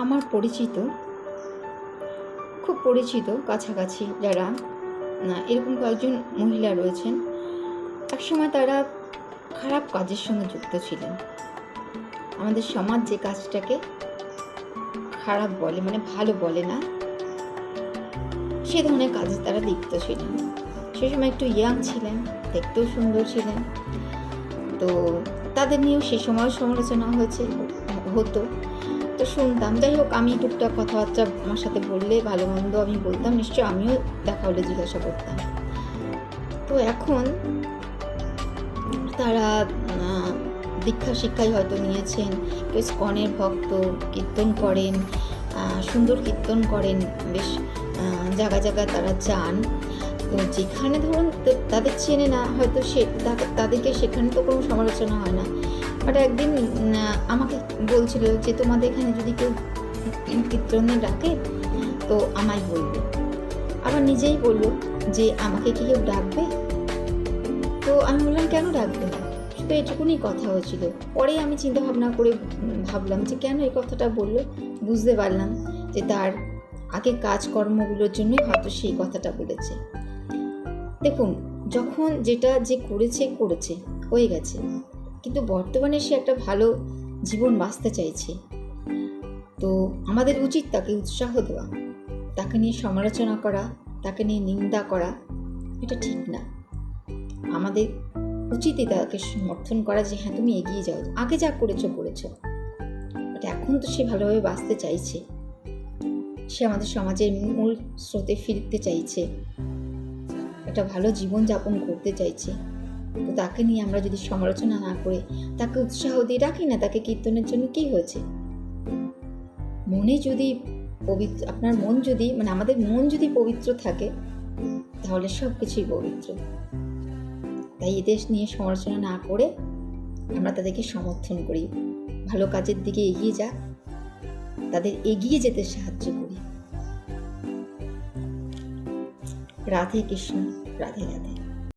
আমার পরিচিত, খুব পরিচিত কাছাকাছি যারা এরকম কয়েকজন মহিলা রয়েছেন, একসময় তারা খারাপ কাজের সঙ্গে যুক্ত ছিলেন। আমাদের সমাজ যে কাজটাকে খারাপ বলে, মানে ভালো বলে না, সে ধরনের কাজে তারা লিপ্ত ছিলেন। সে সময় একটু ইয়াং ছিলেন, দেখতেও সুন্দর ছিলেন। তো তাদের নিয়েও সে সময় সমালোচনা হতো, তো শুনতাম। যাই হোক, আমি টুকটাক কথাবার্তা আমার সাথে বললে ভালো মন্দ আমি বলতাম, নিশ্চয় আমিও দেখা হলে জিজ্ঞাসা করতাম। তো এখন তারা দীক্ষা শিক্ষাই হয়তো নিয়েছেন, কেউ স্কনের ভক্ত, কীর্তন করেন, সুন্দর কীর্তন করেন, বেশ জায়গা জায়গায় তারা যান। তো যেখানে ধরুন তাদের চেনে না হয়তো তাদেরকে সেখানে তো কোনো সমালোচনা হয় না। বাট একদিন আমাকে বলছিল যে তোমাদের এখানে যদি কেউ কীর্তনে ডাকে তো আমায় বলবে। আবার নিজেই বললো যে আমাকে কি কেউ ডাকবে? তো আমি বললাম কেন ডাকবে না, শুধু এটুকুনি কথা হয়েছিল। পরে আমি চিন্তা ভাবনা করে ভাবলাম যে কেন এই কথাটা বললো, বুঝতে পারলাম যে তার আগে কাজকর্মগুলোর জন্যই হয়তো সেই কথাটা বলেছে। দেখুন, যখন যেটা যে করেছে হয়ে গেছে, কিন্তু বর্তমানে সে একটা ভালো জীবন বাঁচতে চাইছে। তো আমাদের উচিত তাকে উৎসাহ দেওয়া, তাকে নিয়ে সমালোচনা করা, তাকে নিয়ে নিন্দা করা এটা ঠিক না। আমাদের উচিতই তাকে সমর্থন করা যে হ্যাঁ তুমি এগিয়ে যাও, আগে যা করেছো বাট এখন তো সে ভালোভাবে বাঁচতে চাইছে, সে আমাদের সমাজের মূল স্রোতে ফিরতে চাইছে, একটা ভালো জীবন যাপন করতে চাইছে। তো তাকে নিয়ে আমরা যদি সমালোচনা না করে তাকে উৎসাহ দিয়ে রাখি না, তাকে কীর্তনের জন্য কি হয়েছে? মনে যদি পবিত্র, আপনার মন যদি, মানে আমাদের মন যদি পবিত্র থাকে তাহলে সব কিছুই পবিত্র। তাই এদের নিয়ে সমালোচনা না করে আমরা তাদেরকে সমর্থন করি, ভালো কাজের দিকে এগিয়ে যাক, তাদের এগিয়ে যেতে সাহায্য করি। রাধে কৃষ্ণ, রাধে রাধে।